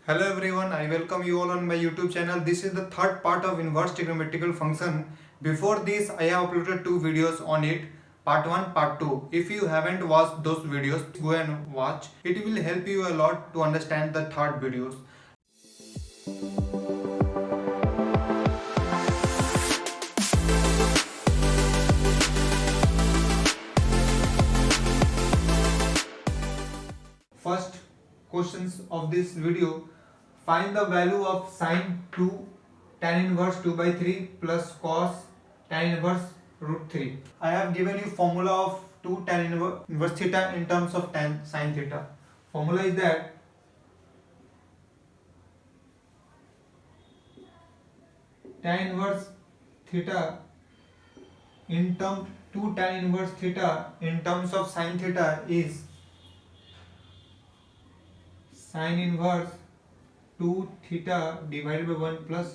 Hello everyone, I welcome you all on my YouTube channel. This is the third part of inverse trigonometrical function. Before this, I have uploaded two videos on it, part 1, part 2. If you haven't watched those videos, go and watch. It will help you a lot to understand the third videos. First questions of this video. Find the value of sine 2 tan inverse 2 by 3 plus cos tan inverse root 3. I have given you formula of 2 tan inverse theta in terms of tan sine theta. Formula is that tan inverse theta in term 2 tan inverse theta in terms of sine theta is sine inverse 2 theta divided by 1 plus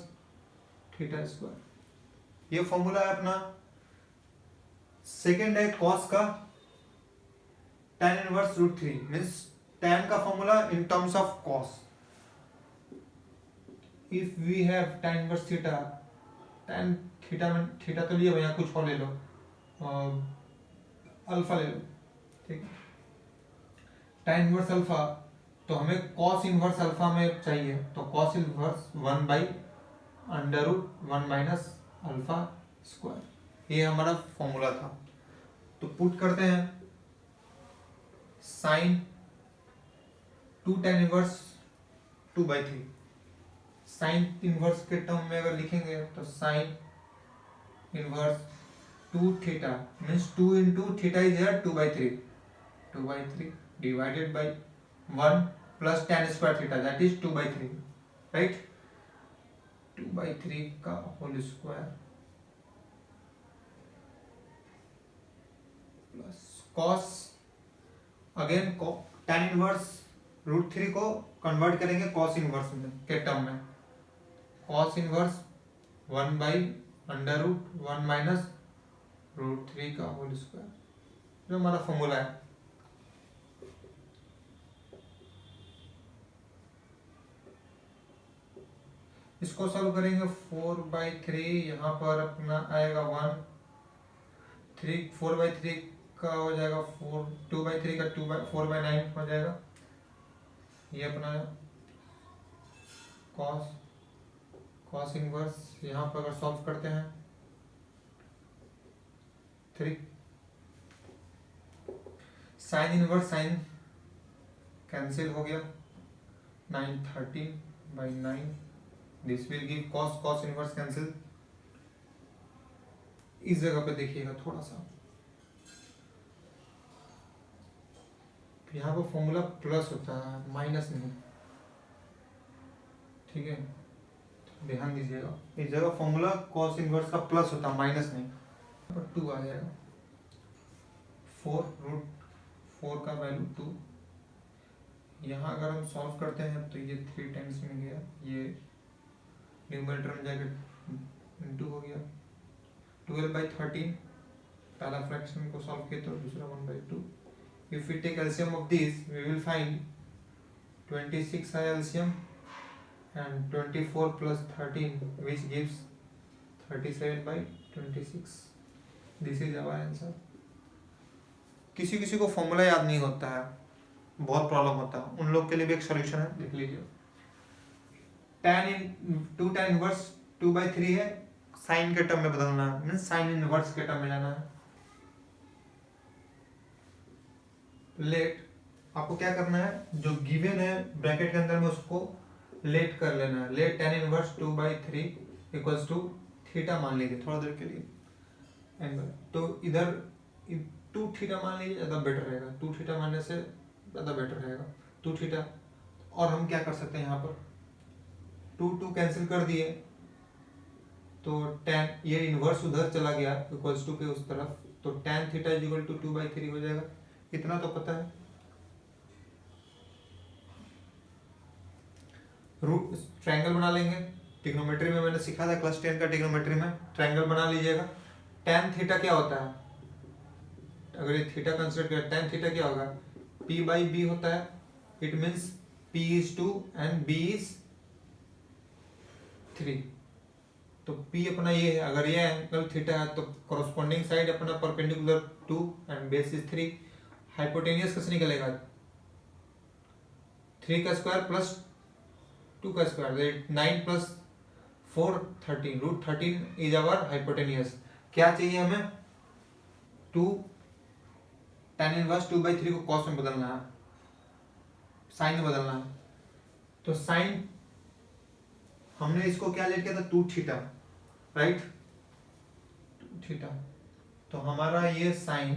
theta square. ये formula है अपना। Second है cos का tan inverse root 3 means tan का formula in terms of cos. If we have tan inverse theta, tan theta में theta तो लिया, यहाँ कुछ और ले लो, अल्फा ले लो, ठीक। tan इनवर्स अल्फा, तो हमें cos इनवर्स अल्फा में चाहिए, तो cos inverse 1 by under root 1 minus alpha square. ये हमारा फॉर्मूला था। तो पुट करते हैं sine 2 tan inverse 2 by 3। Sine inverse के टर्म में अगर लिखेंगे तो sine inverse 2 theta means 2 into theta is here 2 by 3, 2 by 3 divided by 1 plus tan square theta, that is 2 by 3, right? 2 by 3 का whole square plus cos, again tan inverse root 3 को convert करेंगे cos inverse में के term में। cos inverse 1 by under root 1 minus root 3 का whole square, जो हमारा formula है। इसको सॉल्व करेंगे 4 बाई 3, यहाँ पर अपना आएगा 1, 3 4 बाई 3 का हो जाएगा 4, 2 बाई 3 का 4 बाई 9 हो जाएगा। ये अपना कॉस इनवर्स, यहाँ पर अगर सॉल्व करते हैं 3, साइन इनवर्स साइन कैंसिल हो गया, 9 13 by 9, this will give cos inverse cancel. इस जगह पे देखिएगा थोड़ा सा, यहाँ पर फॉर्मूला प्लस होता है, माइनस नहीं, ठीक है, ध्यान दीजिएगा। इस जगह फॉर्मूला cos इनवर्स का प्लस होता है, माइनस नहीं। पर 2 आ जाएगा, 4 रूट 4 का वैल्यू 2। यहाँ अगर हम सॉल्व करते हैं तो ये 3 टाइम्स में गया, ये न्यूमरेटर में जाकर इनटू हो गया, 12 बाई 13 पहला फ्रैक्शन को सॉल्व किया तो दूसरा 1 by 2। If we take LCM of this we will find 26 है LCM and 24 plus 13 which gives 37 by 26। This is our answer. किसी किसी को फॉर्मूला याद नहीं होता है, बहुत प्रॉब्लम होता है, उन लोग के लिए भी एक सॉल्यूशन है, देख लीजिए। टू tan इनवर्स 2 बाई 3 है, साइन के टर्म में बदलना है, मीन्स साइन इनवर्स के टर्म में जाना है। लेट आपको क्या करना है, जो गिवन है ब्रैकेट के अंदर में उसको लेट कर लेना है। Let tan inverse 2 by 3 equals to theta मान लीजिए थोड़ा देर के लिए एंगल, तो इधर 2 थीटा मान लीजिए, ज़्यादा बेटर रहेगा। 2 थीटा मानने से ज़्यादा बेटर रहेगा 2 थीटा। और हम क्या कर सकते हैं, यहाँ पर 2 कैंसिल कर दिए तो tan, ये इनवर्स उधर चला गया इक्वल्स टू के उस तरफ, तो tan theta is equal to 2 by 3 हो जाएगा। इतना तो पता है। रूट ट्रायंगल बना लेंगे, ट्रिग्नोमेट्री में मैंने सिखा था क्लास 10 का, ट्रिग्नोमेट्री में ट्रायंगल बना लीजिएगा। tan थीटा क्या होता है, अगर ये थीटा कंसिडर करें, tan थीटा क्या होगा, p बाई बी होता है। It means P is 2 and B is 3। तो P अपना ये है, अगर ये एंगल थीटा है तो कॉरस्पॉन्डिंग साइड अपना perpendicular 2 and base is 3। Hypotenuse कैसे निकलेगा? 3 का स्क्वायर प्लस 2 का square, 9 plus 4 13, root 13 is our hypotenuse. क्या चाहिए हमें? 2 tan इनवर्स 2/3 को कॉस में बदलना है, साइन में बदलना है। तो साइन हमने इसको क्या लेट किया था? 2 थीटा, राइट, 2 थीटा। तो हमारा ये साइन,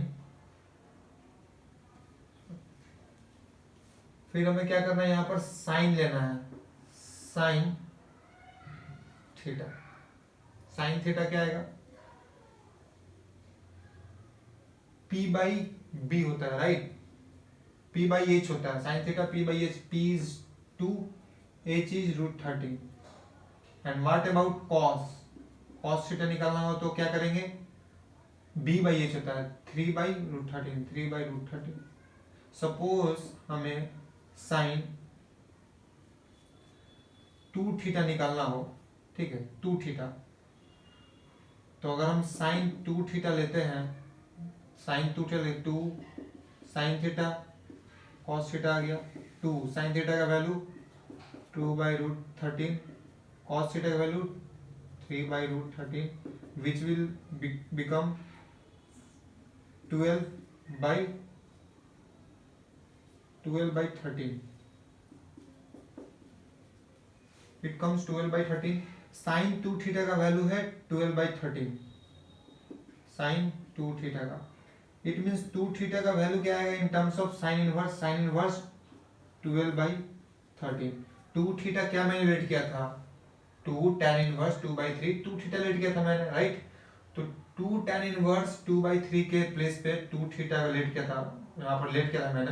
फिर हमें क्या करना है? यहाँ पर साइन लेना है, साइन थीटा। साइन थीटा क्या आएगा? P बाई बी होता है, राइट, P बाई एच होता है। Sine theta P by H, P is 2, H is root 13। And what about cos? Cos theta निकालना हो तो क्या करेंगे? B बाई एच होता है 3 by root 13, 3 by root 13। Suppose हमें साइन 2 थीटा निकालना हो, ठीक है, 2 थीटा। तो अगर हम साइन 2 थीटा लेते हैं, sine 2 theta, 2 sine theta cos theta आ गया, 2 साइन थीटा का value 2 by root 13, cos theta का value 3 by root 13, which will become 12 by 13। It comes 12 by 13। Sine 2 theta का वैल्यू है 12 बाई 13, साइन 2 थीटा का। It means 2 theta का value क्या आएगा in terms of sine inverse? Sine inverse 12 by 13। 2 theta क्या मैंने late किया था? 2 tan इनवर्स 2/3, 2 थीटा लेट किया था मैंने, राइट। तो 2 tan इनवर्स 2/3 के प्लेस पे 2 थीटा का लेट किया था, यहाँ पर लेट किया था मैंने।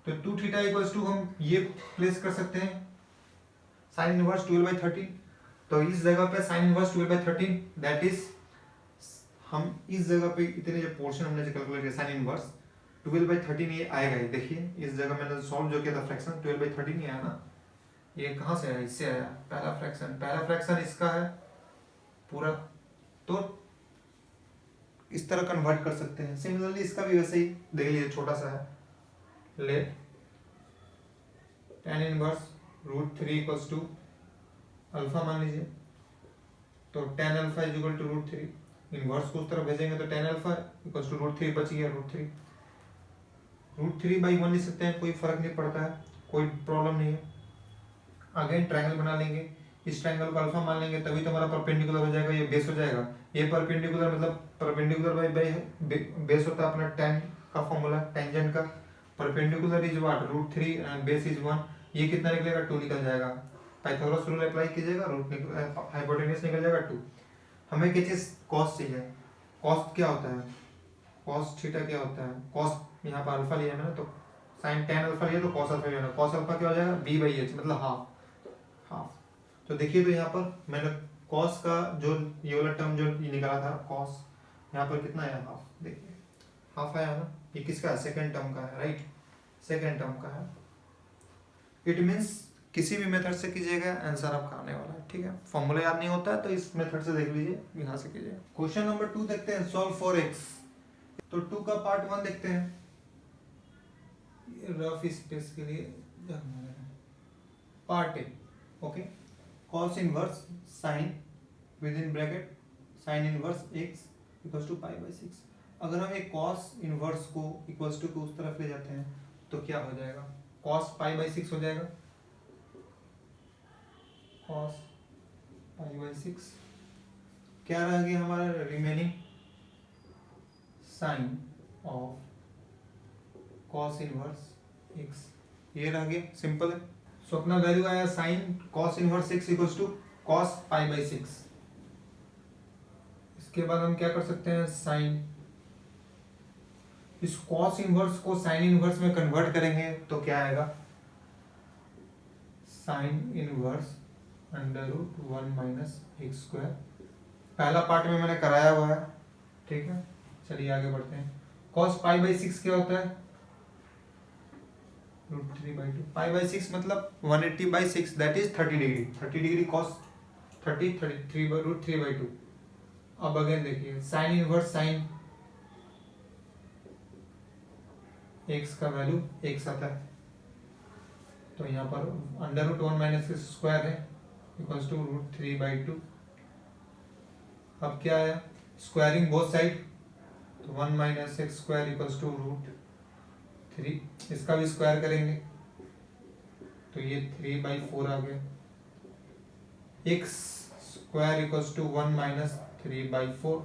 तो 2 थीटा इक्वल्स टू हम ये प्लेस कर सकते हैं, साइन इनवर्स 12/13। तो इस जगह पे साइन इनवर्स 12/13, दैट इज, हम इस जगह पे इतने जो पोर्शन हमने जो कैलकुलेट किया साइन इनवर्स 12/13 ये आएगा। ये देखिए, इस जगह मैंने सॉल्व जो किया था फ्रैक्शन 12/13 ही आया ना। ये कहाँ से आया? इससे आया, पहला फ्रैक्शन इसका है पूरा। तो इस तरह कन्वर्ट कर सकते हैं। सिमिलरली इसका भी वैसे ही देख लीजिए, छोटा सा है। Let tan inverse root 3 equals to alpha मान लीजिए। तो tan alpha is equal to root 3, inverse को उस तरफ भेजेंगे तो tan alpha equals to root 3 बच गया, रूट 3 बाई 1 लिख सकते हैं, कोई फर्क नहीं पड़ता है, कोई प्रॉब्लम नहीं है। अगेन ट्रायंगल बना लेंगे, इस ट्रायंगल को अल्फा मान लेंगे, तभी तो हमारा परपेंडिकुलर हो जाएगा, ये बेस हो जाएगा। ये परपेंडिकुलर मतलब परपेंडिकुलर बाई बेस होता है अपना tan का फॉर्मूला, टेंजेंट का। Perpendicular is what? Root 3 and base is 1। ये कितना निकलेगा? 2 निकल जाएगा। पाइथागोरस रूल अप्लाई कीजिएगा, रूट हाइपोटेन्यूज निकल जाएगा 2। हमें क्या चीज? कॉस चाहिए। कॉस क्या होता है? कॉस थीटा क्या होता है? कॉस यहाँ पर अल्फा लिया मैंने, तो साइन tan अल्फा लिया तो कॉस अल्फा लिया। कॉस अल्फा क्या हो जाएगा? b बाई एच, मतलब हाफ। तो देखिए, तो यहाँ पर मैंने कॉस का जो ये वाला टर्म जो ये निकाला था कॉस, यहाँ पर कितना आया? हाफ। देखिए हाफ आया ना। ये किसका है? सेकेंड टर्म का है, राइट, सेकेंड टर्म का है। इट मीन्स किसी भी मेथड से कीजिएगा आंसर आपका आने वाला है, ठीक है। फॉर्मूला याद नहीं होता है तो इस मेथड से देख लीजिए, यहाँ से कीजिए। क्वेश्चन नंबर 2 देखते हैं, सॉल्व फॉर x। तो 2 का पार्ट 1 देखते हैं, रफ स्पेस के लिए part A. Okay, cos inverse sine within bracket sine inverse x equals to π/6। अगर हम एक कॉस इनवर्स को इक्वल्स टू को उस तरफ ले जाते हैं तो क्या हो जाएगा? कॉस π/6 हो जाएगा, कॉस π/6। क्या रह गया हमारा remaining? Sine of cos inverse x, ये रह गया, सिंपल है। सो अपना वैल्यू आया sine cos inverse x equals to cos π/6। इसके बाद हम क्या कर सकते हैं? साइन, इस कॉस इनवर्स को साइन इनवर्स में कन्वर्ट करेंगे तो क्या आएगा? Sign inverse √1 minus x square. पहला पार्ट में मैंने कराया हुआ है, ठीक है। चलिए आगे बढ़ते हैं। कॉस π/6 क्या होता है? √3/2 π/6 मतलब 180/6 that is 30 degree 30 degree cos 33/√3/2। अब अगेन देखिए साइन इनवर्स साइन x का वैल्यू x आता है, तो यहाँ पर √1 - स्क्वायर है इक्वल्स टू √3/2। अब क्या आया स्क्वायरिंग बोथ साइड, तो 1 - x स्क्वायर इक्वल्स टू √3, इसका भी स्क्वायर करेंगे तो ये 3/4 आ गया। x square equals to 1 - 3/4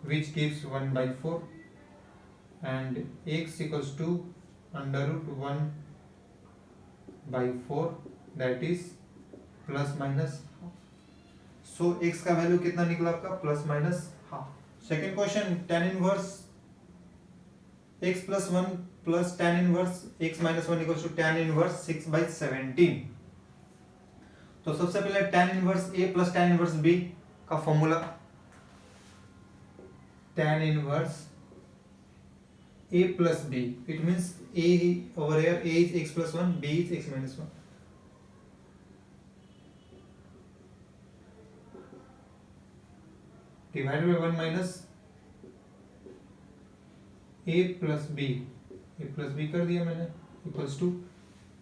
which gives 1/4 and x equals to √1/4 that is plus minus. So x का वैल्यू कितना निकला आपका plus minus half. Second question tan inverse x plus 1 plus tan inverse x minus 1 equals to tan inverse 6/17। तो सबसे पहले tan inverse a plus tan inverse b का formula, tan inverse a plus b, it means a over here a is x plus 1, b is x minus 1, divided by 1 minus a plus b कर दिया मैंने equals to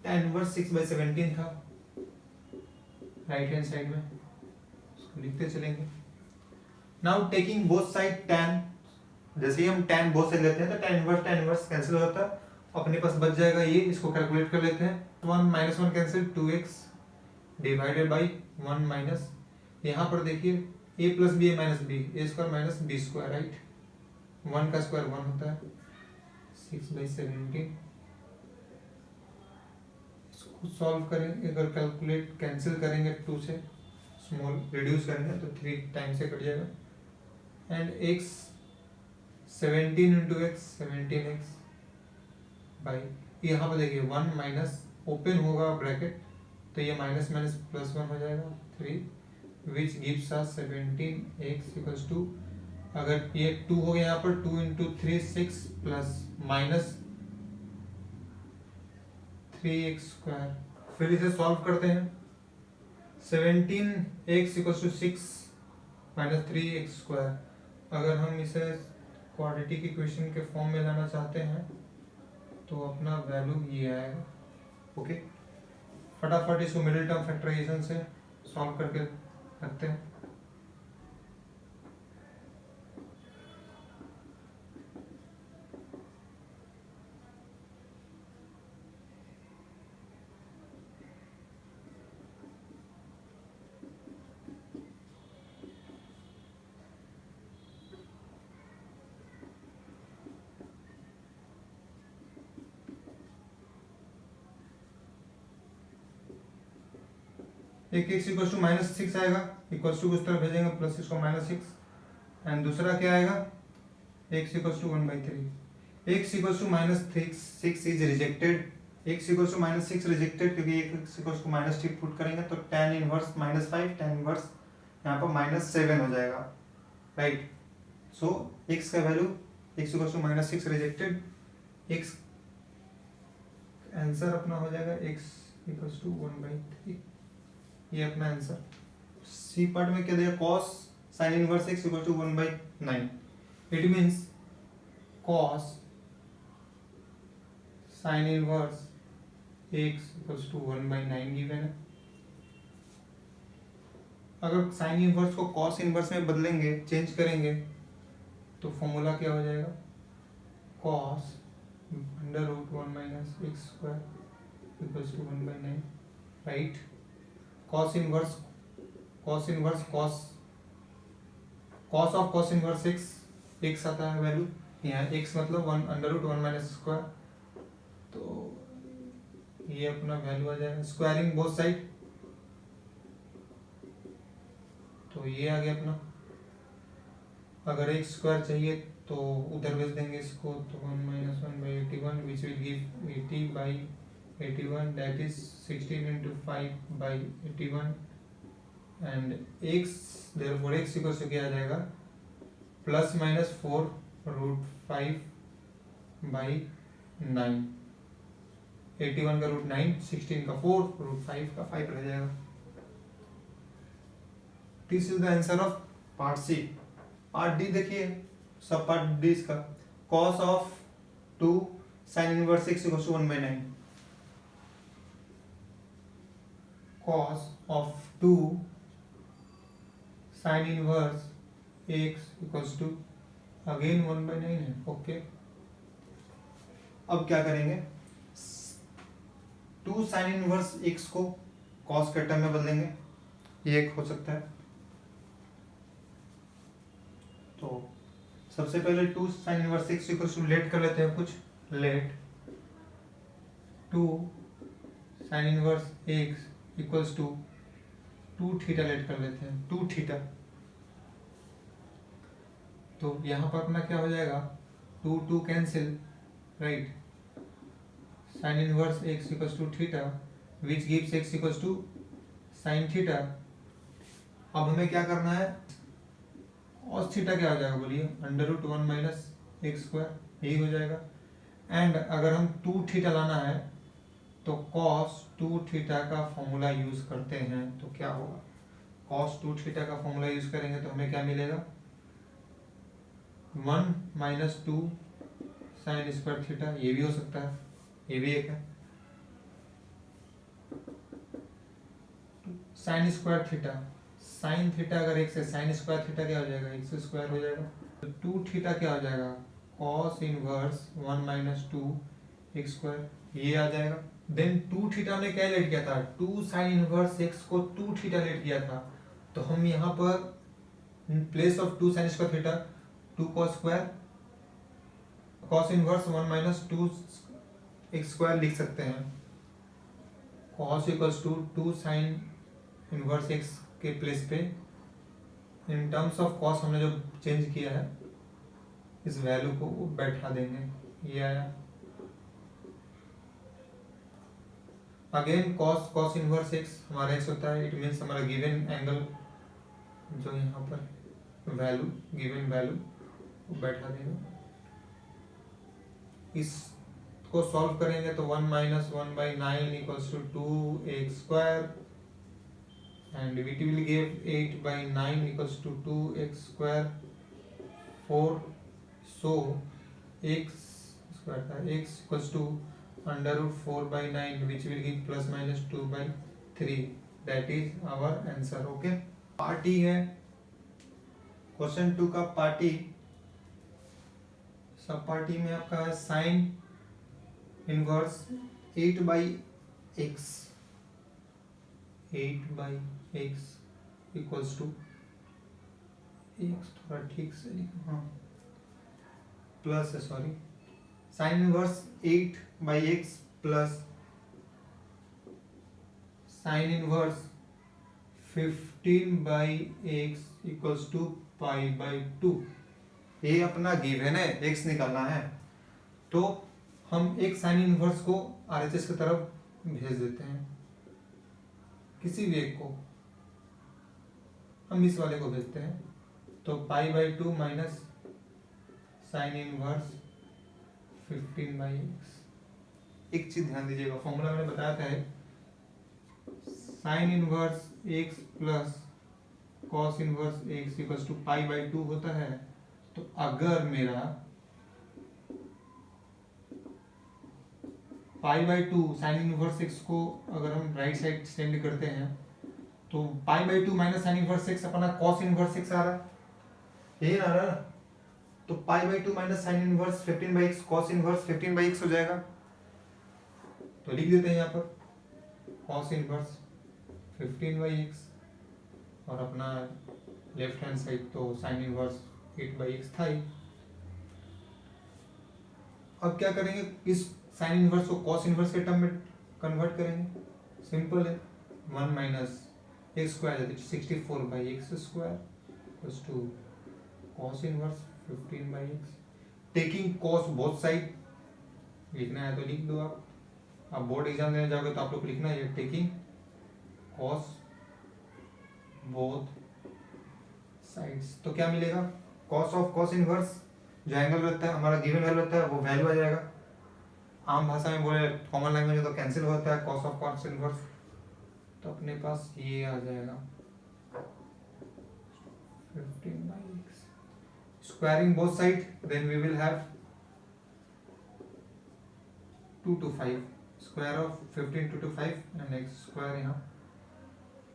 tan inverse 6/17 था right hand side में, उसको लिखते चलेंगे। Now taking both side tan, जैसे ही हम tan बोथ साइड लेते हैं तो tan इनवर्स कैंसिल हो जाता है, अपने पास बच जाएगा ये, इसको कैलकुलेट कर लेते हैं। 1 - 1 cancel 2x divided by 1 minus, यहाँ पर देखिए a plus B minus B A square minus B square right, 1 का स्क्वायर 1 होता है 6/17। इसको सॉल्व करेंगे, अगर कैलकुलेट कैंसिल करेंगे 2 से स्मॉल रिड्यूस करेंगे तो 3 टाइम से कट जाएगा and x 17 into x 17x by, यहाँ पर देखिए 1 माइनस ओपन होगा ब्रैकेट तो ये माइनस माइनस प्लस 1 हो जाएगा 3 which gives us 17x equals to, अगर ये 2 हो गया यहाँ पर 2 into 3 6 plus minus 3x square. फिर इसे सॉल्व करते हैं, 17x equals to 6 minus 3x square, अगर हम इसे क्वाड्रेटिक इक्वेशन के फॉर्म में लाना चाहते हैं तो अपना वैल्यू ये आएगा। ओके, फटाफट इसको मिडिल टर्म फैक्टराइजेशन से सॉल्व करके रखते हैं। एक x इक्वल्स टू -6 आएगा, इक्वल्स टू उस तरफ भेजेंगे प्लस 6 को -6 एंड दूसरा क्या आएगा x equals to 1/3। x equals to -6 is rejected, x equals to -6 rejected क्योंकि x इक्वल्स टू -3 पुट करेंगे तो tan इनवर्स -5 tan इनवर्स यहाँ पर -7 हो जाएगा राइट। सो x का value x equals to -6 rejected, x answer अपना हो जाएगा x इक्वल्स टू 1/3, ये अपना आंसर। सी पार्ट में क्या दिया cos sin inverse x equal to 1/9, it means cos sin inverse x equals to 1/9 given है। अगर sin इनवर्स को cos इनवर्स में बदलेंगे चेंज करेंगे तो फॉर्मूला क्या हो जाएगा cos √1 - x square equals to 1/9 right. cos inverse cos of cos inverse x आता है वैल्यू, यहाँ x मतलब 1 √1 - स्क्वायर, तो ये अपना वैल्यू आ जाएगा। स्क्वायरिंग बोथ साइड, तो ये आ गया अपना। अगर x स्क्वायर चाहिए तो उधर भेज देंगे इसको, तो 1 - 1/81 विच will give 80/81 that is 16 into 5/81 and x therefore x equal to क्या आ जाएगा ±4 √5/9 81 का रूट 9, 16 का 4, रूट 5 का 5 रह जाएगा। This is the answer of part C. Part D देखिए, सब पार्ट डी इसका cos of 2 sin inverse x equal to 1/9, cos of 2 sin inverse x equal to again 1/9 है। ओके, अब क्या करेंगे, 2 sin इनवर्स x को cos के term में बदलेंगे, ये एक हो सकता है। तो सबसे पहले 2 sin inverse x equal to let कर लेते हैं कुछ, let 2 sin inverse x equals to 2 theta let कर लेते हैं, 2 थीटा। तो यहाँ पर अपना क्या हो जाएगा, 2 cancel, right, sin inverse x equals to theta which gives x equals to sin theta. अब हमें क्या करना है, cos थीटा क्या हो जाएगा बोलिए, √1 माइनस एक्स स्क्वायर, यही हो जाएगा। एंड अगर हम 2 थीटा लाना है तो cos 2 थीटा का फॉर्मूला यूज करते हैं तो क्या होगा, cos 2 थीटा का फॉर्मूला यूज करेंगे तो हमें क्या मिलेगा, 1 माइनस 2 साइन स्क्वायर थीटा, ये भी हो सकता है, ये भी एक है। Sign square theta, sine theta अगर एक से, साइन स्क्वायर थीटा क्या हो जाएगा, एक्स स्क्वायर हो जाएगा। तो 2 थीटा क्या हो जाएगा, cos inverse 1 minus 2 X square, ये आ जाएगा। देन 2 थीटा ने क्या लेट किया था, 2 साइन इनवर्स एक्स को 2 थीटा लेट किया था, तो हम यहाँ पर in place of 2 sine square theta 2 cos square, cos inverse 1 minus 2 X square लिख सकते हैं। cos equals to 2 sine inverse x के प्लेस पे इन टर्म्स ऑफ cos हमने जो चेंज किया है इस वैल्यू को वो बैठा देंगे, ये आया। अगेन cos इनवर्स x हमारा x होता है, इट मीन्स हमारा गिवन एंगल जो यहाँ पर वैल्यू, गिवन वैल्यू वो बैठा देंगे। इसको सॉल्व करेंगे तो 1 minus 1/9 equals to 2x square and it will give 8/9 equals to 2x square 4, so x square था, x equals to √4/9 which will give plus minus 2/3, that is our answer। okay, part B है question 2 का part B, सब part B में आपका है sine inverse 8/x, 8/x equals to, x थोड़ा ठीक से लिखो, हाँ प्लस है, sorry, sine inverse 8/x plus sine inverse 15/x equals to π/2। ये अपना गिवन है, x निकालना है, तो हम एक साइन इनवर्स को RHS की तरफ भेज देते हैं, किसी भी एक को हम इस वाले को भेजते हैं, तो π/2 माइनस साइन इनवर्स 15/x। एक चीज ध्यान दीजिएगा, फॉर्मूला मैंने बताया था, sine inverse x plus cos inverse x equals to π/2 होता है। तो अगर मेरा π/2 साइन इनवर्स x को अगर हम राइट साइड सेंड करते हैं तो π/2 माइनस साइन इनवर्स x अपना कॉस इनवर्स x आ रहा है, यही आ रहा है, तो π/2 minus sine inverse 15/x cos inverse 15/x हो जाएगा। तो लिख देते हैं यहाँ पर कॉस इनवर्स 15/x और अपना लेफ्ट हैंड साइड तो साइन इनवर्स 8/x था ही। अब क्या करेंगे, इस साइन इनवर्स को कॉस इनवर्स के टर्म में कन्वर्ट करेंगे, सिंपल है, 1 minus x square 64/x square plus two cos inverse 15/x, taking cos both side, लिखना है तो लिख दो आप बोर्ड एग्जाम देने जाओगे तो आप लोग लिखना है टेकिंग कॉस बोथ साइड्स। तो क्या मिलेगा, कॉस ऑफ कॉस इनवर्स जो एंगल रहता है हमारा गिवन वैल्यू रहता है वो वैल्यू आ जाएगा आम भाषा में बोले कॉमन लैंग्वेज में तो कैंसिल होता है cos ऑफ cos इनवर्स, तो अपने पास ये आ जाएगा 15/x squaring both side, then we will have 2 to 5 square of 15 2 to 5 and x square यहाँ।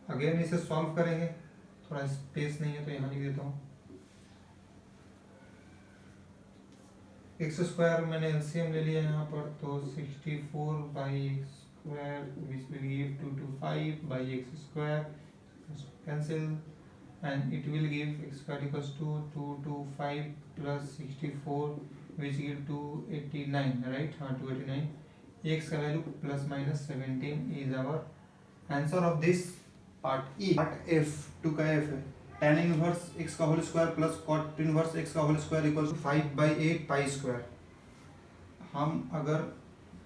अगेन इसे सॉल्व करेंगे, थोड़ा स्पेस नहीं है तो यहाँ लिख देता हूँ। एक्स स्क्वायर मैंने एलसीएम ले लिया यहाँ पर, तो 64/x² which will give 2 to 5/x² cancel and it will give x² equals to 2 to 5 plus 64 which give 289, right? हाँ 289। x का value plus minus 17 is our answer of this part E। Part F 2 का F है tan inverse x का whole square plus cot inverse x का whole square equal to 5/8 pi square. हम अगर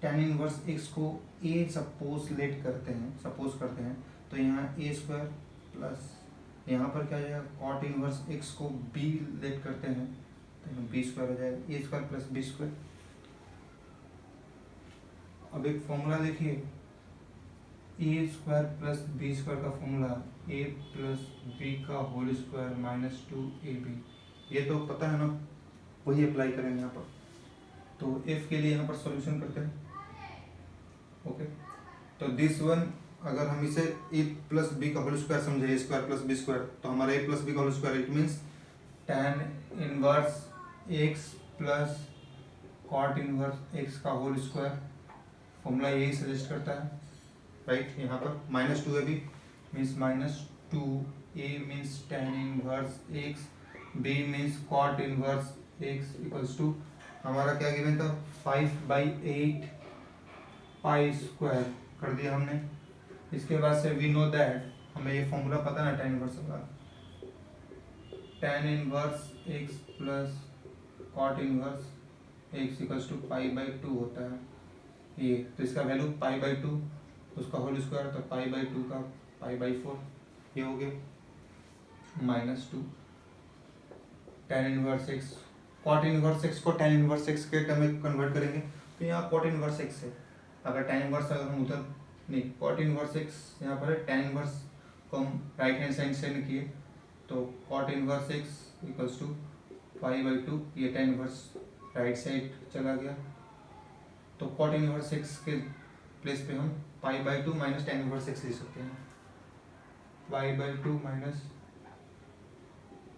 tan inverse x को a suppose करते हैं तो यहाँ a स्क्वायर प्लस यहाँ पर क्या हो जाएगा cot इनवर्स x को b लेट करते हैं तो यहाँ b स्क्वायर हो जाएगा, a square plus b square. अब एक फॉर्मूला देखिए, ए स्क्वायर प्लस बी स्क्वायर का फॉर्मूला ए प्लस बी का होल स्क्वायर माइनस 2ab, ये तो पता है ना, वही अप्लाई करेंगे यहाँ पर। तो एफ के लिए यहाँ पर सॉल्यूशन करते हैं। ओके, तो दिस वन अगर हम इसे ए प्लस बी का होल स्क्वायर समझे, A square plus B square, तो हमारा ए प्लस बी का whole square it means tan inverse x plus cot inverse X का होल स्क्वायर। फॉर्मूला यही सजेस्ट करता है, राइट? यहाँ पर minus 2ab means minus 2a means tan inverse x, b means cot inverse x equals to हमारा क्या given था 5/8 pi square कर दिया हमने। इसके बाद से वी नो दैट, हमें ये फॉर्मूला पता ना tan इनवर्स का, tan inverse x plus cot inverse x equals to π/2 होता है ये। तो इसका वैल्यू π/2, उसका होल स्क्वायर तो π/2 का π/4, ये हो गया minus 2 tan inverse X. Cot inverse x को tan इनवर्स एक्स के टर्म में कन्वर्ट करेंगे तो यहाँ कॉट इनवर्स एक्स है। अगर tan इनवर्स अगर हम उधर नहीं, कॉट इनवर्स एक्स यहाँ पर है, tan इनवर्स को हम राइट हैंड साइड सेंड किए तो cot inverse x equals to π/2, ये tan इनवर्स राइट साइड चला गया, तो कॉट इनवर्स एक्स के प्लेस पे हम π/2 माइनस tan इनवर्स एक्स ले सकते हैं। π/2 minus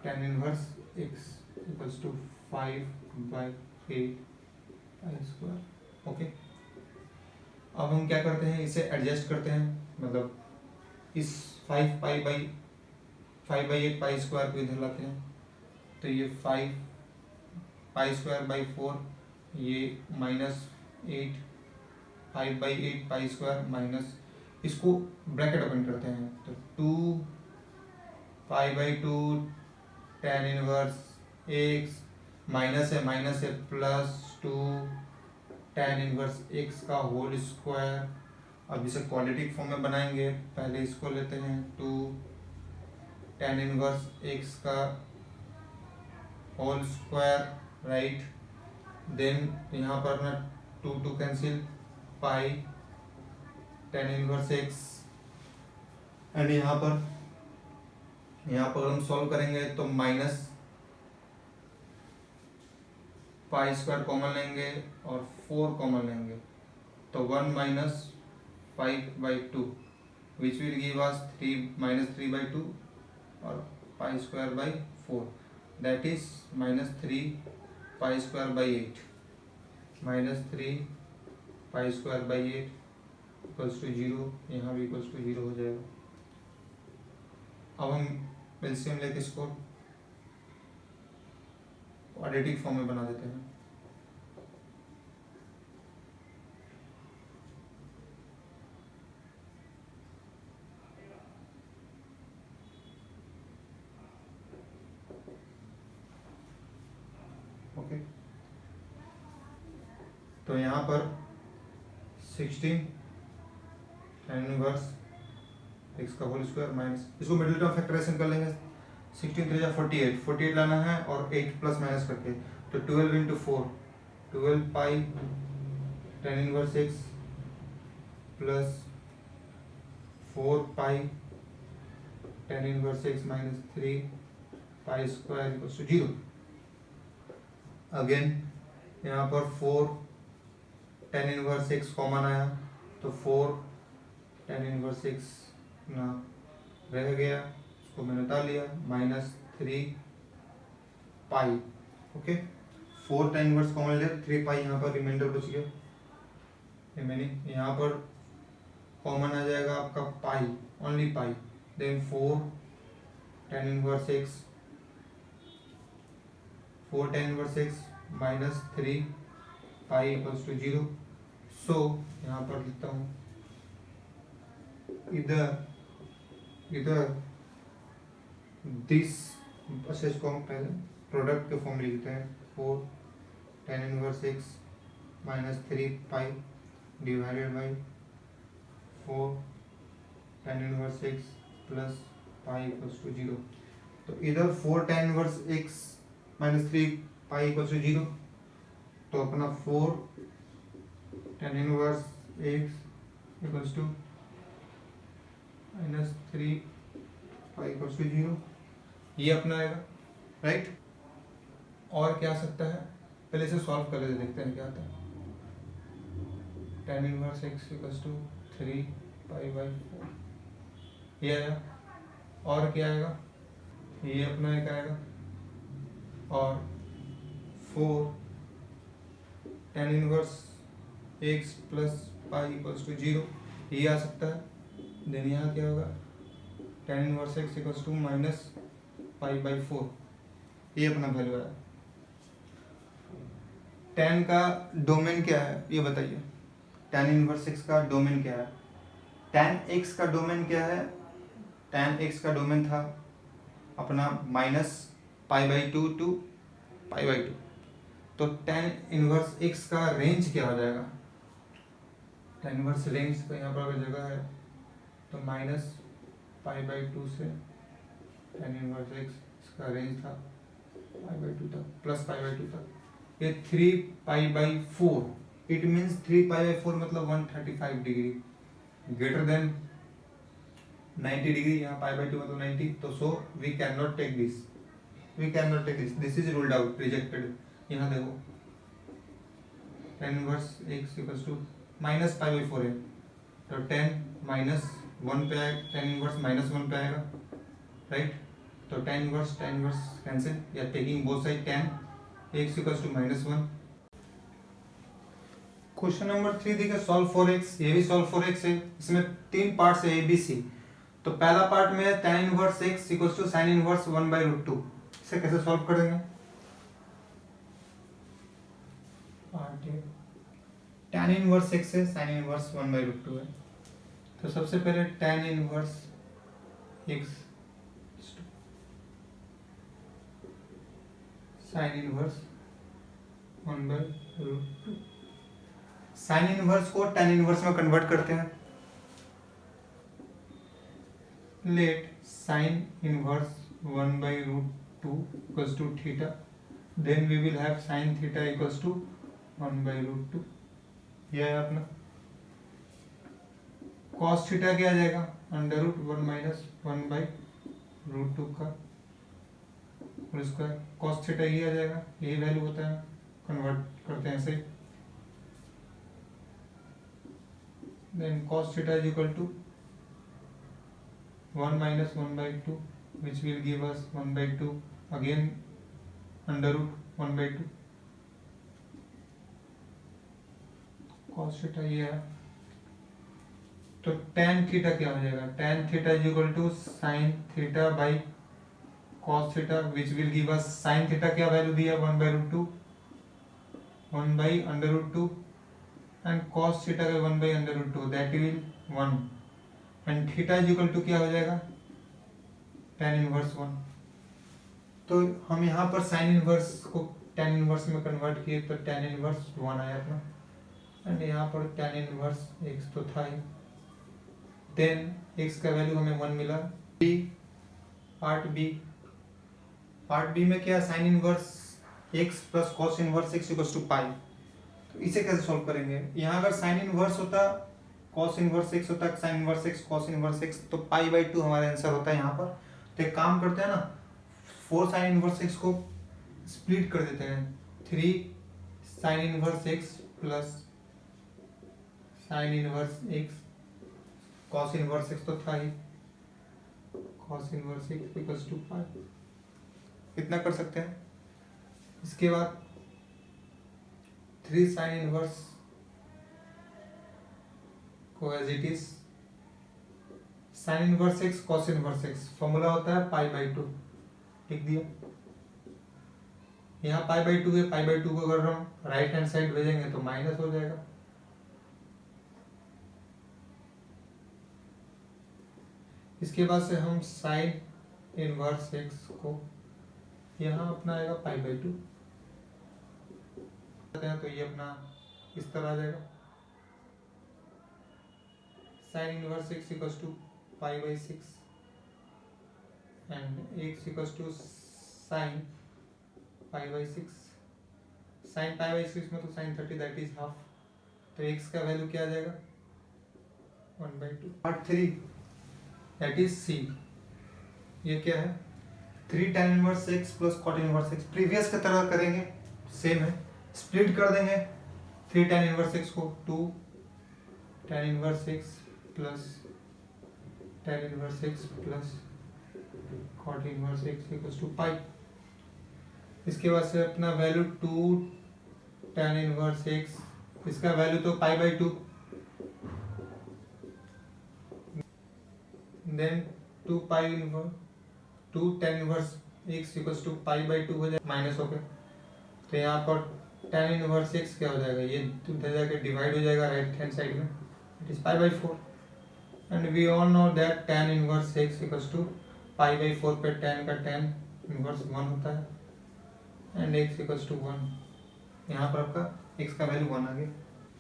tan inverse x equals to 5/8 pi square. Okay, अब हम क्या करते हैं, इसे एडजस्ट करते हैं, मतलब इस 5/8 पाई स्क्वायर को इधर लाते हैं तो ये 5 पाई स्क्वायर बाई 4, ये माइनस 8 5/8 पाई स्क्वायर माइनस, इसको ब्रैकेट ओपन करते हैं तो 2 π/2 tan इनवर्स x माइनस है प्लस 2 tan इनवर्स x का होल स्क्वायर। अब इसे क्वाड्रेटिक फॉर्म में बनाएंगे, पहले इसको लेते हैं 2 tan इनवर्स x का होल स्क्वायर, राइट? देन यहाँ पर अपना 2 cancel, pi tan inverse x, and यहाँ पर हम सॉल्व करेंगे तो माइनस पाई स्क्वायर कॉमन लेंगे और 4 कॉमन लेंगे तो 1 minus 5/2 which will give us 3 और pi square by 4, that is minus 3 pi square by 8, minus 3 pi square by 8 equals to 0, यहाँ भी इक्वल्स टू 0 हो जाएगा। अब हम एलसीएम लेके इसको क्वाड्रेटिक फॉर्म में बना देते हैं। ओके, तो यहाँ पर 16 tan इनवर्स x का होल स्क्वायर माइनस, इसको मिडिल टर्म फैक्टराइजेशन कर लेंगे, 16 3 जा 48 लाना है और 8 प्लस माइनस करके, तो 12 into 4 12 pi tan inverse x plus 4 pi tan inverse x minus 3 pi square equals to 0। Again यहाँ पर 4 tan इनवर्स x कॉमन आया तो 4 tan इनवर्स x ना रह गया, उसको मैंने उतार लिया, माइनस 3 पाई। ओके, 4 tan इनवर्स कॉमन लिया, 3 पाई यहाँ पर रिमाइंडर बच गया, रिमेनिंग यहाँ पर कॉमन आ जाएगा आपका pi, only pi. Then 4 tan inverse x, 4 tan inverse x minus 3 pi equals to 0। So यहाँ पर लिखता हूँ इधर दिस, अच्छा इसको हम पहले प्रोडक्ट के फॉर्म लिखते हैं। 4 tan inverse x minus 3 pi divided by 4 tan inverse x plus pi equals to 0। तो इधर 4 tan inverse x minus 3 pi equals to 0, तो अपना 4 tan inverse x equals to minus 3 pi equals to 0, ये अपना आएगा, right. और क्या आ सकता है, पहले इसे सॉल्व कर लेते, देखते हैं क्या आता है। tan inverse x equals to 3 pi by 4, ये आया। और क्या आएगा, ये अपना एक आएगा, और 4 tan inverse x plus pi equals to 0, ये आ सकता है। देन यहाँ क्या होगा, tan inverse x equals to minus pi by 4, ये अपना वैल्यू आया। tan का डोमेन क्या है ये बताइए, tan इनवर्स x का डोमेन क्या है। tan x का डोमेन क्या है, tan x का डोमेन था अपना minus pi by 2 to pi by 2, तो tan इनवर्स x का रेंज क्या हो जाएगा, tan इनवर्स रेंज का यहाँ पर अगर जगह है तो माइनस पाई बाई 2 से tan इनवर्स x, इसका रेंज था पाई बाई 2 तक, प्लस पाई बाई 2 तक, ये 3 pi by 4, it means 3 pi by 4 मतलब 135 डिग्री ग्रेटर देन 90 डिग्री, यहाँ पाई बाई 2 मतलब 90, तो so we can not take this, this is ruled out, rejected. यहाँ देखो tan inverse x equals to minus pi by 4 है, तो 10 माइनस 1 पे आएगा, tan इनवर्स माइनस 1 पे आएगा, राइट। तो tan इनवर्स कैंसिल, या taking both side tan x equals to minus 1। Question number 3 देखिए, सॉल्व फॉर x, ये भी सॉल्व फॉर x है, इसमें 3 पार्ट्स है ABC। तो पहला पार्ट में है tan inverse x equals to sin inverse 1 by root 2, इसे कैसे सॉल्व करेंगे। Part A tan inverse x है, sin इनवर्स 1 बाई रूट 2 है, तो सबसे पहले tan inverse x sin inverse 1 by root 2, sine inverse को tan इनवर्स में कन्वर्ट करते हैं। Let sine inverse 1 by root 2 equals to theta, then we will have sine theta equals to 1 by root 2, यह है अपना। कॉस थीटा क्या आ जाएगा, under root 1 minus 1 by root 2 का होल स्क्वायर, कॉस थीटा ये आ जाएगा, यही वैल्यू होता है, कन्वर्ट करते हैं ऐसे। then cos theta is equal to 1 minus 1 by 2, which will give us 1 by 2, again under root 1 by 2, cos theta ये है। तो tan थीटा क्या हो जाएगा, tan theta is equal to sin theta by cos theta, which will give us sin theta क्या value दिया 1 by root 2, 1 by under root 2, and cos theta का 1 by under root 2, that will 1, and theta is equal to क्या हो जाएगा tan inverse 1। तो हम यहाँ पर sin इनवर्स को tan इनवर्स में कन्वर्ट किए तो tan इनवर्स 1 आया अपना, एंड यहाँ पर tan इनवर्स x तो था ही, देन x का वैल्यू हमें 1 मिला। पार्ट बी में क्या, sin inverse x plus cos inverse x equals to pi, तो इसे कैसे सॉल्व करेंगे? यहाँ अगर साइन इनवर्स होता कॉस इनवर्स एक्स होता, sine inverse x cos inverse x, तो पाई बाई 2 हमारा आंसर होता है यहाँ पर। तो एक काम करते हैं ना, 4 साइन इनवर्स एक्स को स्प्लिट कर देते हैं, 3 sine inverse x plus sine inverse x cos inverse x तो था ही, cos inverse x equals to pi, इतना कर सकते हैं। इसके बाद 3 साइन इनवर्स को as it is sine inverse x cos inverse x, formula होता है पाई बाई 2, लिख दिया। यहाँ पाई बाई 2 है, पाई बाई 2 को अगर हम राइट हैंड साइड भेजेंगे तो माइनस हो जाएगा। इसके बाद से हम साइन इनवर्स एक्स को यहाँ अपना आएगा पाई बाई 2, तो ये अपना इस तरह आ जाएगा, sine inverse x equals to pi by 6 and x equals to sine pi by 6, sine pi by 6 में तो साइन 30 दैट इज हाफ, तो एक्स का वैल्यू क्या आ जाएगा 1/2। पार्ट 3 दैट इज सी, ये क्या है 3 tan inverse x plus cot inverse x, previous की तरह करेंगे, सेम है, स्प्लिट कर देंगे 3 tan इनवर्स एक्स को 2 tan inverse x plus tan inverse x plus cot inverse x equals to pi. इसके बाद से अपना वैल्यू 2 tan इनवर्स एक्स, इसका वैल्यू तो pi by 2, then 2 pi inverse 2 tan inverse x equals to pi by 2 हो जाए minus हो गया, तो यहाँ पर tan इनवर्स एक्स क्या हो जाएगा, ये उधर जाके डिवाइड हो जाएगा राइट हैंड साइड में, it is pi by 4 and we all know that tan inverse x equals to pi by 4 पे tan का tan इनवर्स 1 होता है एंड x इक्वल्स टू 1, यहाँ पर आपका x का वैल्यू 1 आ गया।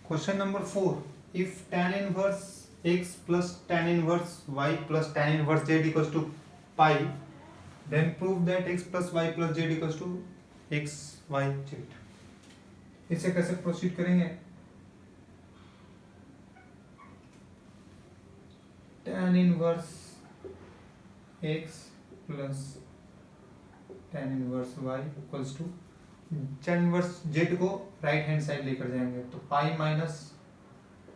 Question number 4, if tan inverse x plus tan inverse y plus tan inverse z equals to pi, then prove that x plus y plus z equals to x y z। इसे कैसे proceed करेंगे? tan inverse x plus tan inverse y equals to tan inverse z को right hand side लेकर जाएंगे, तो pi minus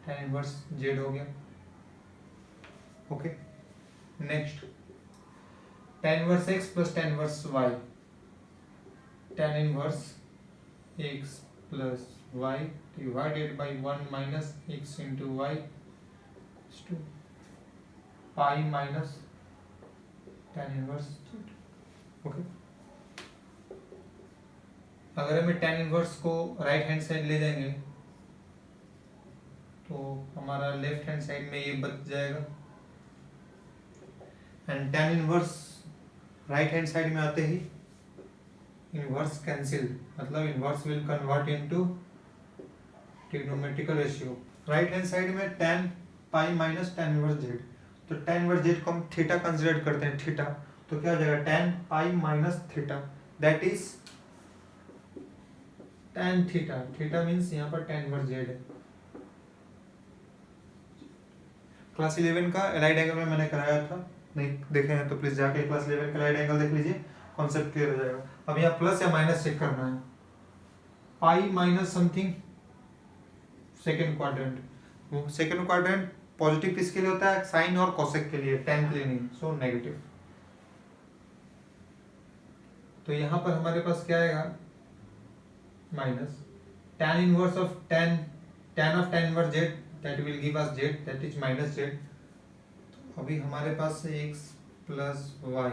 tan inverse z हो गया। Okay, next tan inverse x plus tan inverse y, tan inverse x plus y divided by 1 minus x into y to pi minus tan inverse z। Okay, अगर हमें tan inverse को right hand side ले जाएंगे तो हमारा left hand side में ये बच जाएगा, and tan inverse right hand side में आते ही इनवर्स कैंसिल, मतलब inverse will convert into trigonometrical ratio. Right hand side में tan पाई माइनस tan इनवर्स z, तो tan इनवर्स z को हम थीटा कंसीडर करते हैं, थीटा, तो क्या हो जाएगा tan pi minus theta, that is tan theta, theta means यहाँ पर tan इनवर्स z है। क्लास 11 का एलाइड एंगल में मैंने कराया था, नहीं देखे हैं तो प्लीज जाके क्लास 11 का एलाइड एंगल देख लीजिए, कॉन्सेप्ट क्लियर हो जाएगा। अब यहाँ प्लस या माइनस चेक करना है, pi minus something second quadrant, second quadrant positive किसके लिए होता है, साइन और कोसेक के लिए, tan के लिए नहीं, सो नेगेटिव। तो यहाँ पर हमारे पास क्या आएगा minus tan inverse of tan of tan inverse z, that will give us z, that is minus z। अभी हमारे पास x plus y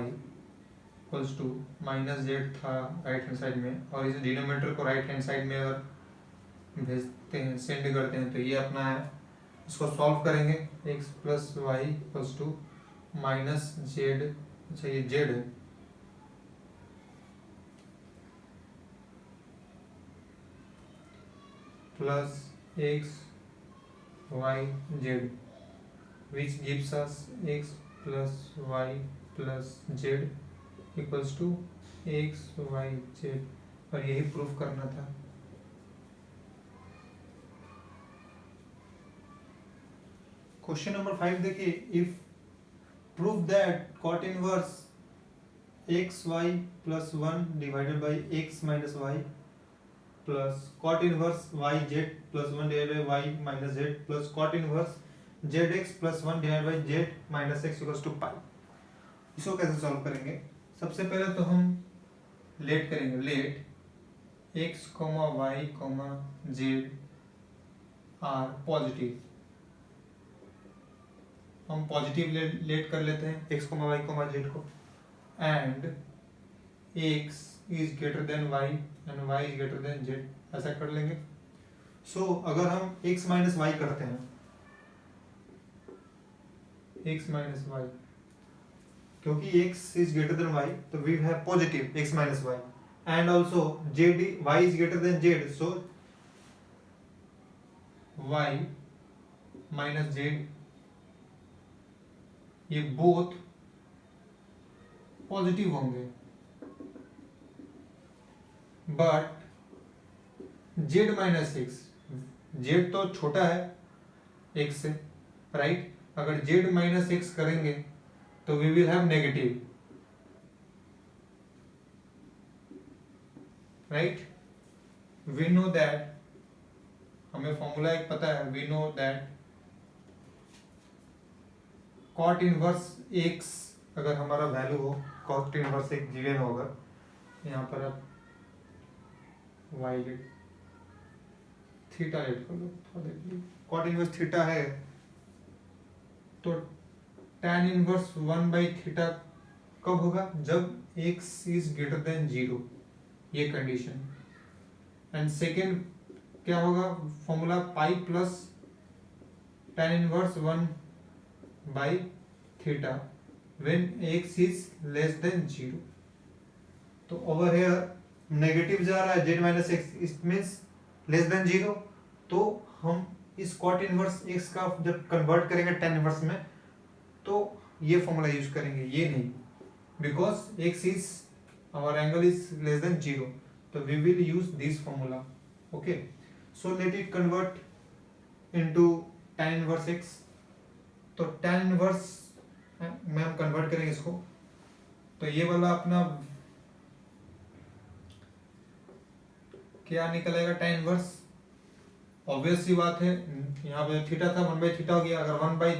equals to minus z था राइट हैंड साइड में, और इस डिनोमिनेटर को राइट हैंड साइड में अगर भेजते हैं, सेंड करते हैं, तो ये अपना है, इसको सॉल्व करेंगे, x plus y equals to minus z, अच्छा ये z है, plus x y z, which gives us x plus y plus z equals to x y z, और यही प्रूफ करना था। क्वेश्चन नंबर 5 देखिए, if prove that cot inverse x y plus 1 divided by x minus y plus cot inverse y z plus 1 divided by y minus z plus cot inverse z x plus 1 divided by z minus x equals to pi. इसको कैसे solve करेंगे? सबसे पहले तो हम let करेंगे, let x comma y comma z are positive. हम positive let कर लेते हैं x comma y comma z को, and x is greater than y and y is greater than z, ऐसा कर लेंगे। सो अगर हम एक्स माइनस वाई करते हैं, एक्स माइनस वाई, क्योंकि x is greater than y तो we have positive x minus y, and also z y is greater than z, so y minus z, ये बोथ पॉजिटिव होंगे, but z minus x, z तो छोटा है x से, right? अगर Z minus x करेंगे तो we will have negative, right? We know that, हमें फॉर्मूला एक पता है, we know that cot inverse x, अगर हमारा वैल्यू हो कॉट इनवर्स एक गिवन होगा, यहाँ पर आप वाई लेट थीटा लेट कर लो, कॉट इनवर्स थीटा है तो tan इनवर्स 1 बाई थीटा कब होगा? जब x इज ग्रेटर देन 0, ये कंडीशन। एंड सेकेंड क्या होगा formula? Pi plus tan inverse 1 by theta when x is less than 0। तो ओवर हियर नेगेटिव जा रहा है z minus x, it means less than 0, तो हम इस कॉट इनवर्स x का जब कन्वर्ट करेंगे tan इनवर्स में तो ये फॉर्मूला यूज करेंगे, ये नहीं, because x is our angle is less than 0, तो we will use this formula. Okay, so let it convert into tan inverse x। तो tan इनवर्स में हम कन्वर्ट करेंगे इसको, तो ये वाला अपना क्या निकल आएगा? tan इनवर्स, ऑब्वियस सी बात है, यहाँ पे थीटा था 1 बाई थीटा हो गया, अगर 1 बाई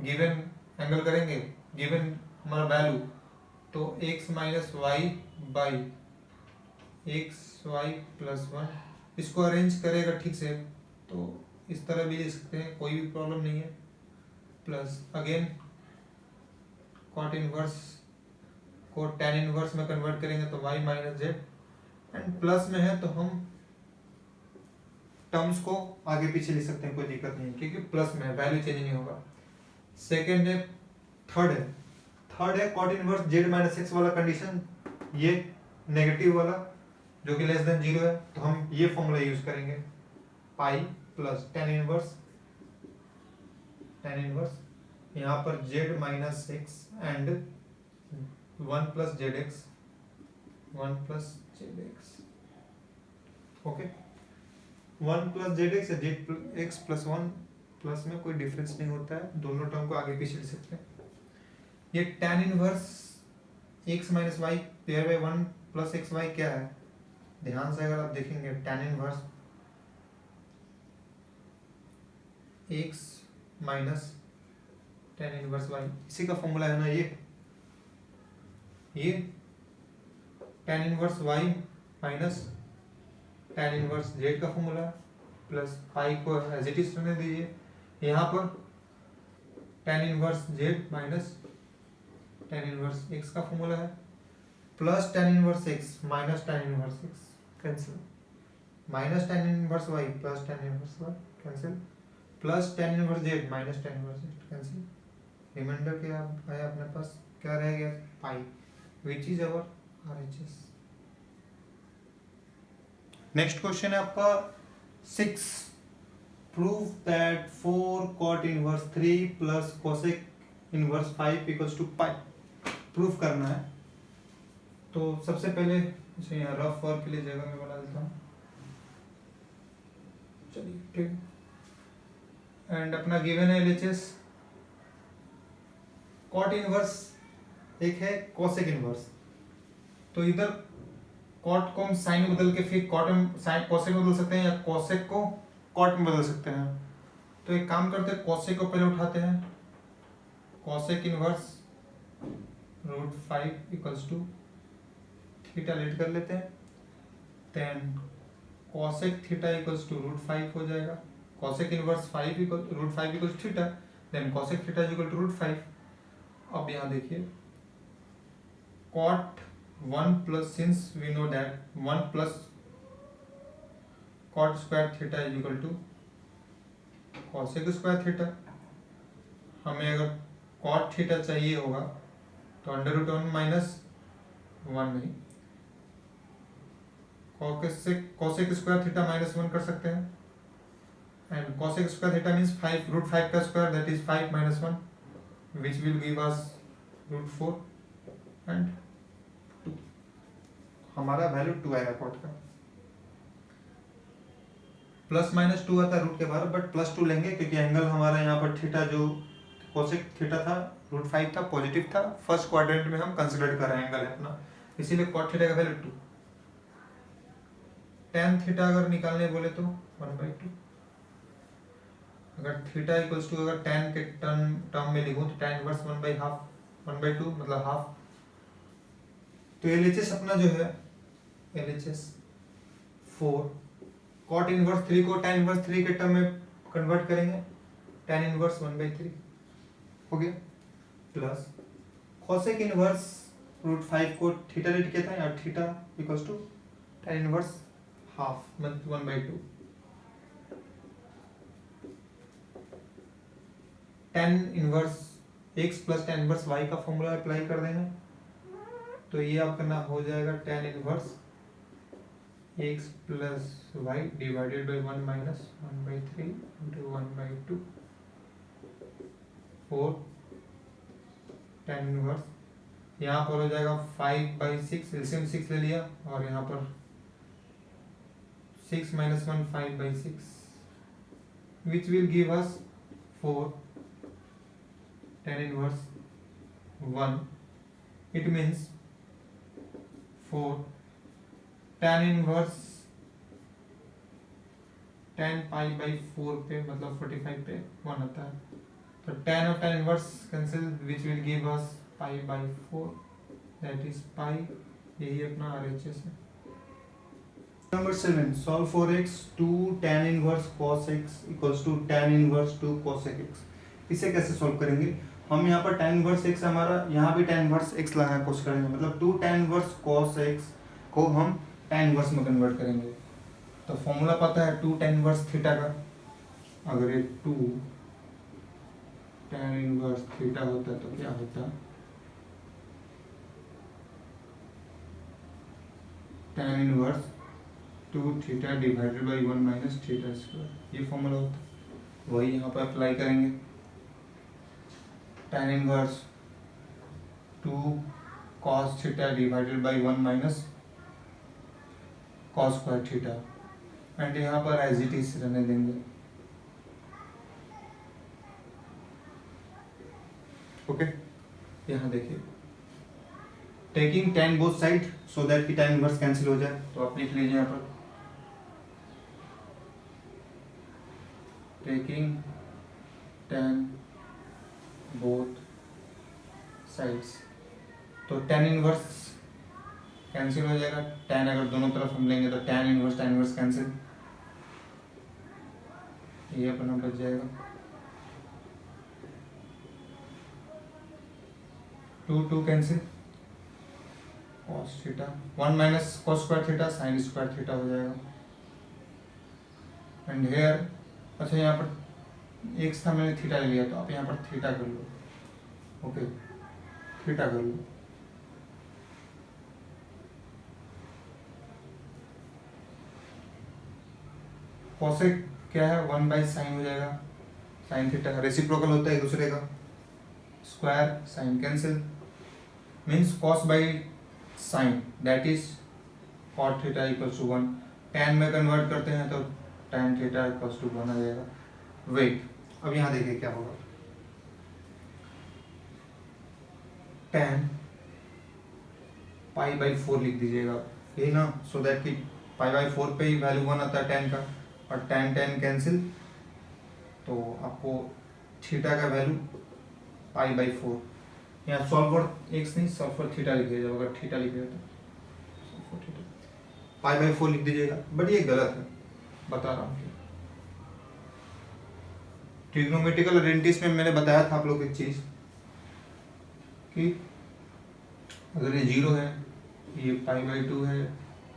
गिवन एंगल करेंगे, गिवन हमारा वैल्यू, तो x minus y by x y plus 1, इसको अरेंज करेगा ठीक से तो इस तरह भी लिख सकते हैं, कोई भी प्रॉब्लम नहीं है। प्लस अगेन कॉट इनवर्स को tan इनवर्स में कन्वर्ट करेंगे तो y minus Z, and plus में है तो हम टर्म्स को आगे पीछे लिख सकते हैं, कोई दिक्कत नहीं, क्योंकि प्लस में वैल्यू चेंज नहीं होगा। सेकेंड है, थर्ड है cot inverse z minus x वाला कंडीशन, ये नेगेटिव वाला जो कि लेस देन 0 है, तो हम ये फॉर्मूला यूज करेंगे, पाई प्लस tan इनवर्स यहाँ पर Z minus x and 1 plus Z x, 1 plus Z x. Okay, 1 plus Z x या जेड एक्स प्लस 1 प्लस में कोई डिफरेंस नहीं होता है, दोनों टर्म को आगे पीछे लिख सकते हैं। ये tan inverse x minus y pair by 1 plus x y क्या है? ध्यान से अगर आप देखेंगे, tan inverse x minus tan inverse y, इसी का फॉर्मूला है ना ये tan inverse y minus tan inverse z का फॉर्मूला प्लस पाई को एज इट इज रहने दीजिए, यहाँ पर tan inverse z minus tan inverse x का फॉर्मूला है, plus tan inverse x minus tan inverse x cancel, minus tan inverse y plus tan inverse y cancel, plus tan inverse z minus tan inverse z cancel, remainder क्या है अपने पास? क्या रह गया? Pi, which is our RHS। Next question है आपका 6, prove that 4 cot inverse 3 plus cosec inverse 5 equals to pi. Proof करना है, तो सबसे पहले इसे यहाँ रफ वर्क के लिए जगह में बना देता हूँ, चलिए ठीक है। एंड अपना गिवन है LHS कॉट इनवर्स, एक है कॉसेक इनवर्स। तो इधर कॉट को हम साइन में बदल के फिर कॉट में साइन कॉसेक में बदल सकते हैं, या कॉसेक को कॉट में बदल सकते हैं। तो एक काम करते हैं, कॉसेक को पहले उठाते हैं, cosec inverse √5 equals to theta let कर लेते हैं, then cosec theta equals to √5 हो जाएगा। Cosec inverse √5 equals theta, then cosec theta equal to √5। अब यहाँ देखिए cot 1 plus, since we know that 1 plus cot square theta is equal to cosec square theta। हमें अगर cot theta चाहिए होगा तो √1 माइनस 1 नहीं, cosec square theta माइनस 1 कर सकते हैं, and cosec square theta means 5 √5 का square, that is 5 minus 1, which will give us √4 and 2। हमारा वैल्यू 2 आएगा कॉट का। प्लस माइनस 2 आता है रूट के बाहर, बट +2 लेंगे क्योंकि एंगल हमारा यहाँ पर थीटा जो कोसेक थीटा था √5 था, पॉजिटिव था, फर्स्ट क्वाड्रेंट में हम कंसीडर कर रहे हैं एंगल है अपना, इसीलिए कॉट थीटा का वैल्यू 2। tan थीटा अगर निकालने बोले तो 1/2। अगर थीटा इक्वल्स टू, अगर tan के टर्म में लिखूं तो tan इनवर्स 1/2 मतलब हाफ। तो LHS अपना जो है LHS 4, कॉट इनवर्स 3 को tan इनवर्स 3 के टर्म में कन्वर्ट करेंगे, tan इनवर्स 1/3 हो गया, प्लस कॉसेक इनवर्स √5 को थीटा लेट किया था, और theta equals to tan inverse half मतलब 1/2। tan inverse x plus tan inverse y का फॉर्मूला अप्लाई कर देंगे, तो ये आपका ना हो जाएगा tan inverse x plus y divided by 1 minus 1/3 into 1/2 4 tan inverse, यहाँ पर हो जाएगा 5/6, एलसीएम 6 ले लिया, और यहाँ पर 6 minus 1 5/6, which will give us 4 tan inverse 1। It means 4 tan inverse tan π/4 पे मतलब 45 पे 1 आता है, तो tan of tan inverse cancel, which will give us π/4, that is pi। यही अपना RHS है। Number 7, solve for x 2 tan inverse cos x equals to tan inverse 2 cosec x। इसे कैसे सॉल्व करेंगे? हम यहाँ पर tan inverse x हमारा, यहाँ भी tan inverse x लगाने की कोशिश करेंगे, मतलब 2 tan inverse cos x को हम tan inverse में कन्वर्ट करेंगे। तो फॉर्मूला पता है 2 tan inverse थीटा का, अगर ये 2 tan inverse थीटा होता तो क्या होता, tan inverse 2 theta divided by 1 minus theta square, ये फॉर्मूला होता है, वही यहाँ पर अप्लाई करेंगे। tan inverse 2 cos theta divided by 1 minus cos square theta, and यहाँ पर एज इट इज रहने देंगे। ओके, यहाँ देखिए, taking tan both side so that कि tan इनवर्स कैंसिल हो जाए, तो आप लिख लीजिए यहाँ पर टेकिंग tan बोथ साइड्स, तो tan इनवर्स कैंसिल हो जाएगा, tan अगर दोनों तरफ हम लेंगे तो tan इनवर्स कैंसिल, ये अपना बच जाएगा 2 cancel, cos theta 1 minus cos square theta sin square theta हो जाएगा, एंड हेयर, अच्छा यहाँ पर x था, मैंने थीटा ले लिया, तो आप यहाँ पर थीटा कर लो। ओके, थीटा कर लो, कॉसेक क्या है 1/sin हो जाएगा, sin थीटा रेसिप्रोकल होता है एक दूसरे का, square sin cancel, means cos by sin, that is cot theta equals to 1। tan में कन्वर्ट करते हैं तो tan थीटा इक्वल्स टू 1 आ जाएगा। वेट, अब यहाँ देखिए क्या होगा, tan पाई बाई 4 लिख दीजिएगा, यही ना, सो दैट कि पाई बाई 4 पे ही वैल्यू 1 आता है tan का, और tan कैंसिल, तो आपको थीटा का वैल्यू पाई बाई 4, यहाँ सॉल्व फॉर एक्स नहीं, सॉल्व फॉर थीटा लिखिएगा, जब अगर थीटा लिखिएगा तो पाई बाई 4 लिख दीजिएगा, बट ये गलत है, बता रहा हूँ। ट्रिग्नोमेट्रिकल आइडेंटिटीज में मैंने बताया था आप लोग एक चीज कि अगर ये 0 है, ये पाई बाई 2 है,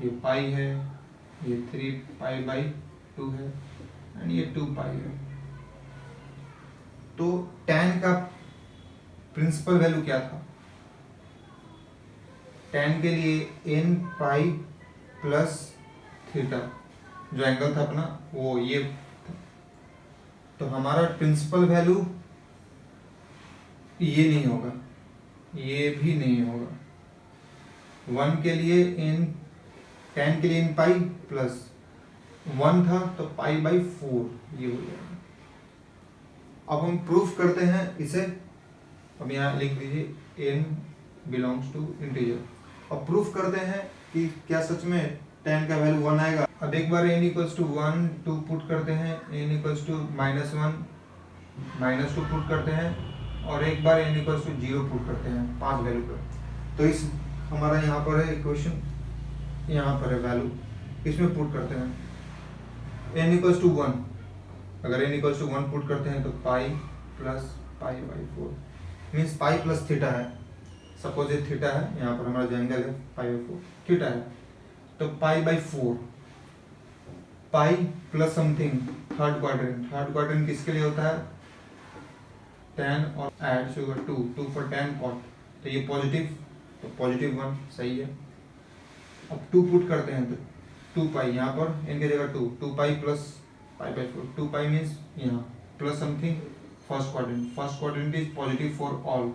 ये पाई है, ये 3 पाई बाई 2 है, एंड ये 2 पाई है, तो tan का प्रिंसिपल वैल्यू क्या था, tan के लिए n पाई प्लस थीटा, जो एंगल था अपना वो ये, तो हमारा प्रिंसिपल वैल्यू ये नहीं होगा, ये भी नहीं होगा, 1 के लिए n, tan के लिए n पाई प्लस 1 था तो पाई बाई 4 ये हो जाएगा। अब हम प्रूफ करते हैं इसे, अब यहाँ लिख दीजिए n बिलोंग्स टू इंटीजर, अब प्रूफ करते हैं कि क्या सच में tan का वैल्यू 1 आएगा। अब एक बार n इक्वल्स टू 1 2 पुट करते हैं, n इक्वल्स टू -1 -2 पुट करते हैं, और एक बार n इक्वल्स टू 0 पुट करते हैं 5 वैल्यू पर, तो इस हमारा यहाँ पर है इक्वेशन, यहाँ पर है वैल्यू, इसमें पुट करते हैं n इक्वल्स टू 1, अगर n इक्वल्स टू 1 पुट करते हैं तो पाई plus pi by 4 means pi plus theta है, सपोज ये थीटा है, यहाँ पर हमारा जो एंगल है पाई बाई 4 थीटा है, तो pi by 4 pi plus something third quadrant किसके लिए होता है, tan और add sugar 2 for tan cot, तो ये पॉजिटिव, तो पॉजिटिव 1 सही है। अब 2 पुट करते हैं तो 2 पाई, यहाँ पर इनके जगह 2 pi plus pi by 4, 2 pi means यहाँ plus something first quadrant is positive for all,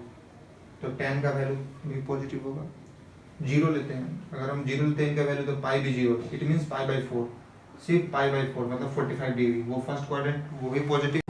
तो tan का वैल्यू भी पॉजिटिव होगा। 0 लेते हैं, अगर हम 0 लेते हैं इनका वैल्यू तो पाई भी 0, इट मीन्स पाई बाई 4, सिर्फ पाई बाई 4 मतलब 45 डिग्री, वो फर्स्ट क्वाड्रेंट वो भी पॉजिटिव